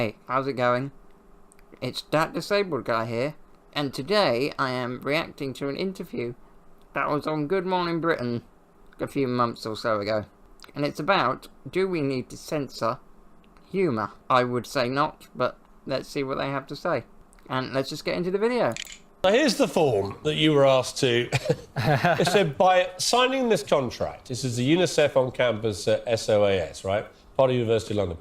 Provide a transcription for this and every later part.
Hey, how's it going? It's Dat Disabled Guy here, and today I am reacting to an interview that was on Good Morning Britain a few months or so ago. And it's about, do we need to censor humour? I would say not, but let's see what they have to say. And let's just get into the video. Now here's the form that you were asked to... It said, by signing this contract, this is the UNICEF on campus SOAS, right? Part of University of London.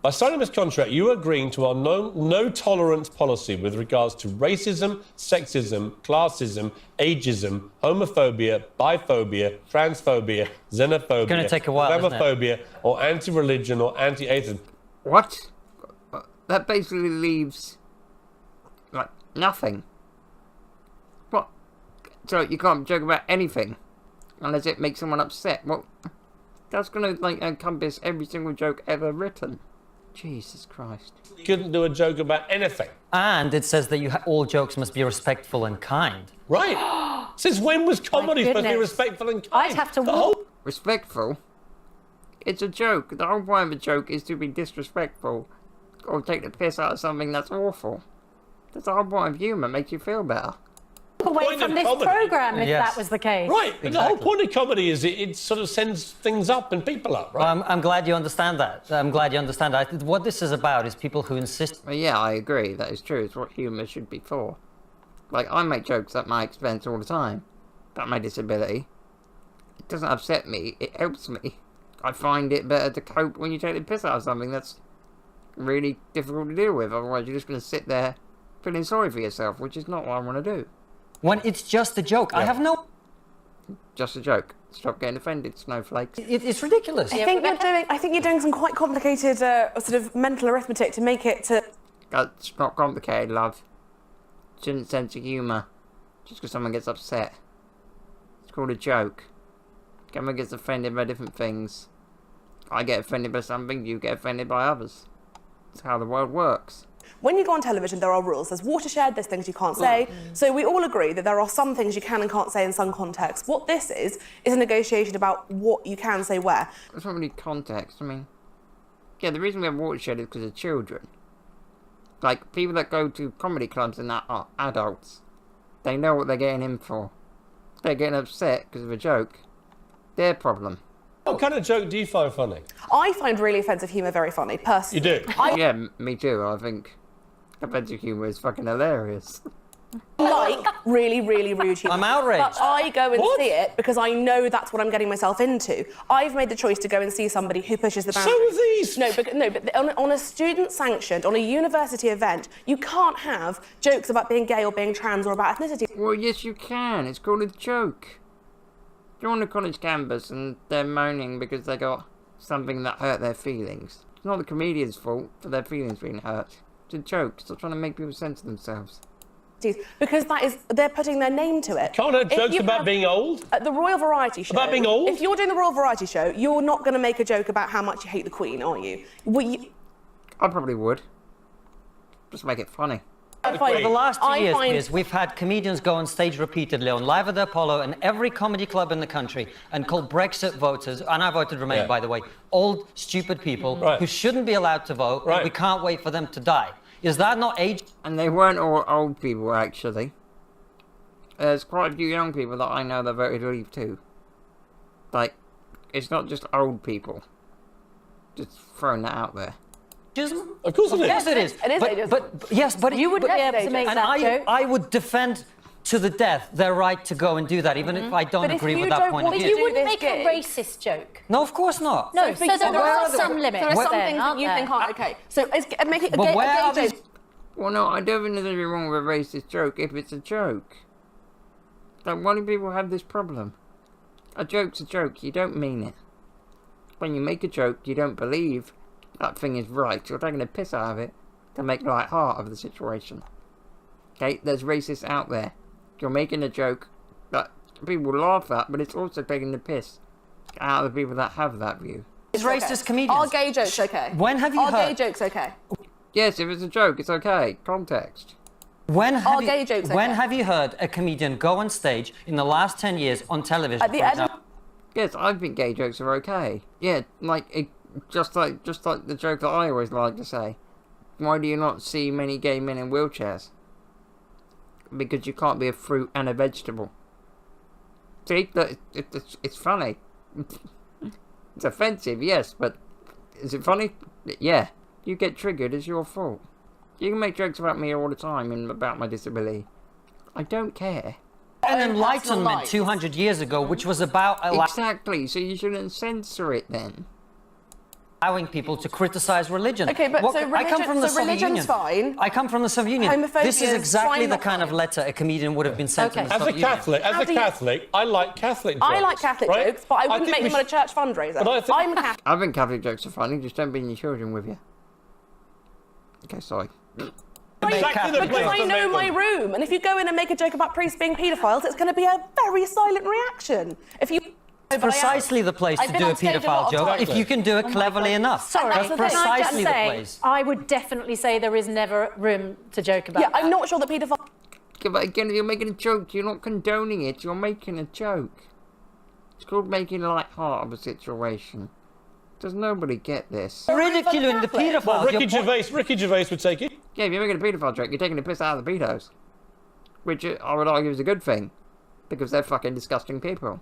By signing this contract, you are agreeing to our no-tolerance policy with regards to racism, sexism, classism, ageism, homophobia, biphobia, transphobia, xenophobia, it's gonna take a while, Islamophobia, or anti-religion or anti-atheism. What? That basically leaves, like, nothing. What? So you can't joke about anything unless it makes someone upset. Well, that's gonna, like, encompass every single joke ever written. Jesus Christ. You couldn't do a joke about anything. And it says that all jokes must be respectful and kind. Right. Since when was comedy supposed to be respectful and kind? I'd have to Respectful? It's a joke. The whole point of a joke is to be disrespectful or take the piss out of something that's awful. That's the whole point of humour, makes you feel better. away from this programme if that was the case. Right, exactly. The whole point of comedy is it sort of sends things up and people up, right? Well, I'm glad you understand that. I'm glad you understand that. What this is about is people who insist... Well, yeah, I agree. That is true. It's what humour should be for. Like, I make jokes at my expense all the time about my disability. It doesn't upset me. It helps me. I find it better to cope when you take the piss out of something that's really difficult to deal with. Otherwise, you're just going to sit there feeling sorry for yourself, which is not what I want to do. When it's just a joke. Yeah. I have no... Just a joke. Stop getting offended, snowflakes. It's ridiculous. I think you're doing some quite complicated sort of mental arithmetic to make it to... It's not complicated, love. Shouldn't censor humour just because someone gets upset. It's called a joke. Everyone gets offended by different things. I get offended by something, you get offended by others. That's how the world works. When you go on television, there are rules. There's watershed, there's things you can't say. So we all agree that there are some things you can and can't say in some contexts. What this is a negotiation about what you can say where. There's not really context. I mean, yeah, the reason we have watershed is because of children. Like, people that go to comedy clubs and that are adults. They know what they're getting in for. They're getting upset because of a joke. Their problem. What kind of joke do you find funny? I find really offensive humour very funny, personally. You do? Yeah, me too. I think offensive humour is fucking hilarious. Like really, really rude humour. I'm outraged. But I go and see it because I know that's what I'm getting myself into. I've made the choice to go and see somebody who pushes the boundaries. So have these. But on a student-sanctioned, on a university event, you can't have jokes about being gay or being trans or about ethnicity. Well, yes, you can. It's called a joke. You're on a college campus and they're moaning because they got something that hurt their feelings. It's not the comedian's fault for their feelings being hurt. It's a joke. Stop trying to make people censor themselves. Because they're putting their name to it. Can't have jokes about being old? At the Royal Variety Show... About being old? If you're doing the Royal Variety Show, you're not going to make a joke about how much you hate the Queen, are you? I probably would. Just make it funny. For the last 2 years, we've had comedians go on stage repeatedly on Live at the Apollo and every comedy club in the country and call Brexit voters, and I voted Remain, by the way, old, stupid people who shouldn't be allowed to vote, and we can't wait for them to die. Is that not age? And they weren't all old people, actually. There's quite a few young people that I know that voted Leave too. Like, it's not just old people. Just throwing that out there. Of course it is. Yes, it is. It is ageism. But you wouldn't be able to make that joke. I would defend to the death their right to go and do that, even if I don't agree with that point of view. But you wouldn't make a racist joke. No, of course not. No, so there are some limits. There are some things that you think aren't okay. So make it a gay joke. Well, no, I don't think there's anything wrong with a racist joke if it's a joke. Like, why do people have this problem? A joke's a joke. You don't mean it. When you make a joke, you don't believe that thing is right. You're taking a piss out of it to make light heart of the situation. Okay, there's racists out there. You're making a joke that people laugh at, but it's also taking the piss out of the people that have that view. It's racist comedians. Are gay jokes okay? When have you heard... Are gay jokes okay? Yes, if it's a joke, it's okay. Context. When have gay jokes When okay? have you heard a comedian go on stage in the last 10 years on television, At the end of... Yes, I think gay jokes are okay. Yeah, like, just like the joke that I always like to say. Why do you not see many gay men in wheelchairs? Because you can't be a fruit and a vegetable. See, it's funny. It's offensive, yes, but is it funny? Yeah. You get triggered, it's your fault. You can make jokes about me all the time and about my disability. I don't care. An enlightenment 200 years ago, which was about exactly, so you shouldn't censor it then. Allowing people to criticize religion. Okay, but so I come from the Soviet Union. Fine. I come from the Soviet Union. Homophobia This is exactly fine, the not kind of fine. letter a comedian would have been sent to the As a Soviet Catholic, Union. I like Catholic jokes. I like Catholic right? jokes, but I wouldn't think make them at a church fundraiser. But I think- I'm a Catholic. I think Catholic jokes are funny, just don't bring your children with you. Okay, sorry. Exactly the Because place I to know make my them. room, and if you go in and make a joke about priests being paedophiles, it's going to be a very silent reaction. If you It's precisely the place to I've been do a on stage a lot paedophile of joke times. if you can do it cleverly enough. Sorry, That's Can I just precisely the say, place. I would definitely say there is never room to joke about Yeah, that. I'm not sure that paedophiles. Yeah, but again, you're making a joke, you're not condoning it, you're making a joke. It's called making light heart of a situation. Does nobody get this? Ridiculing the Catholic. paedophile. Well, You're Ricky Gervais would take it. Yeah, if you're making a paedophile joke, you're taking the piss out of the pedos. Which I would argue is a good thing. Because they're fucking disgusting people.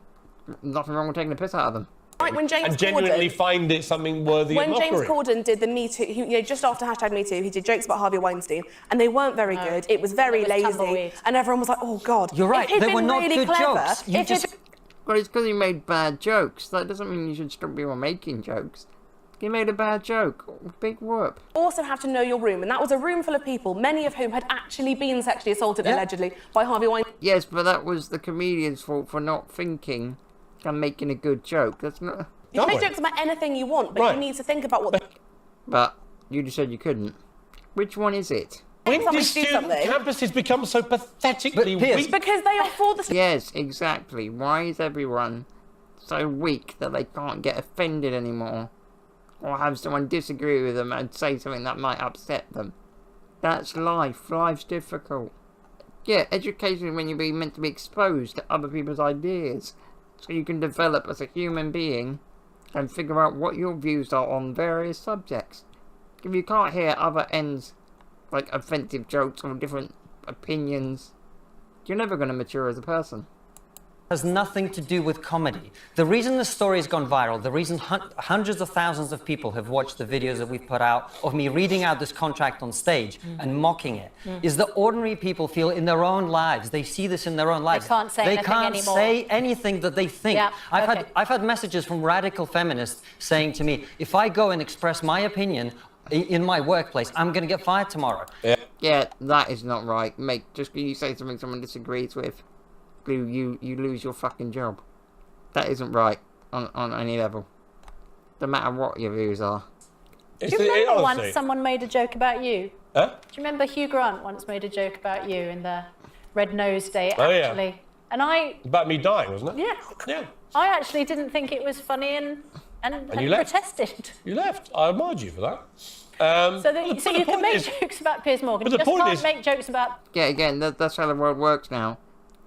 Nothing wrong with taking the piss out of them. Right, when James And genuinely Corden, find it something worthy when of James mockery. Corden did the Me Too, just after #MeToo, he did jokes about Harvey Weinstein, and they weren't very good. It was very It was lazy, tumbleweed. and everyone was like, "Oh God." You're right, If he'd they been were not really good clever, jokes. You if he'd just- Well, it's because he made bad jokes. That doesn't mean you should stop people making jokes. He made a bad joke. Big whoop. also have to know your room, and that was a room full of people, many of whom had actually been sexually assaulted, Yeah. allegedly, by Harvey Weinstein. Yes, but that was the comedian's fault for not thinking and making a good joke. That's not... You can No. make jokes about anything you want, but Right. you need to think about what the But you just said you couldn't. Which one is it? When somebody did do student something. campuses become so pathetically But, Piers, weak? because they are for the Yes, exactly. Why is everyone so weak that they can't get offended anymore? Or have someone disagree with them and say something that might upset them? That's life. Life's difficult. Yeah, education is when you're meant to be exposed to other people's ideas. So you can develop as a human being and figure out what your views are on various subjects. If you can't hear other ends, like offensive jokes or different opinions, you're never going to mature as a person. has nothing to do with comedy. The reason the story has gone viral, the reason hundreds of thousands of people have watched the videos that we've put out of me reading out this contract on stage and mocking it, is that ordinary people feel in their own lives, they see this in their own lives. They can't say anything anymore. say anything that they think. Yeah, I've had messages from radical feminists saying to me, if I go and express my opinion in my workplace, I'm going to get fired tomorrow. Yeah, that is not right. Mate, just because you say something someone disagrees with, you lose your fucking job. That isn't right on any level. No matter what your views are. Do you remember once someone made a joke about you? Huh? Do you remember Hugh Grant once made a joke about you in the Red Nose Day, Oh, yeah. actually? And I, About me dying, wasn't it? yeah, Yeah. I actually didn't think it was funny and you left. protested. You left. I admired you for that. So But you the can point make is- jokes about Piers Morgan. but You the just point can't is- make jokes about... Yeah, again, that's how the world works now.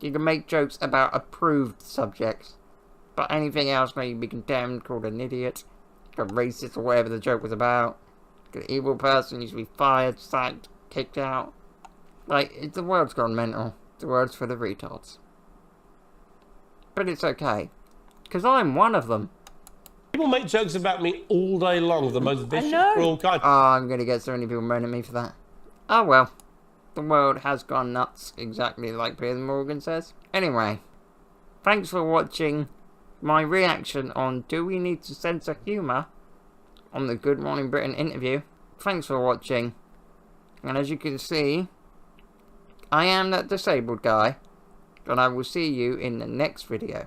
You can make jokes about approved subjects, but anything else may be condemned, called an idiot, a racist, or whatever the joke was about. An evil person used to be fired, sacked, kicked out. Like, the world's gone mental. The world's for the retards. But it's okay, because I'm one of them. People make jokes about me all day long, the most vicious, know. cruel kind. Oh, I'm gonna get so many people moaning at me for that. Oh well. The world has gone nuts, exactly like Piers Morgan says. Anyway, thanks for watching my reaction on Do We Need to Censor Humour on the Good Morning Britain interview. Thanks for watching. And as you can see, I am that disabled guy. And I will see you in the next video.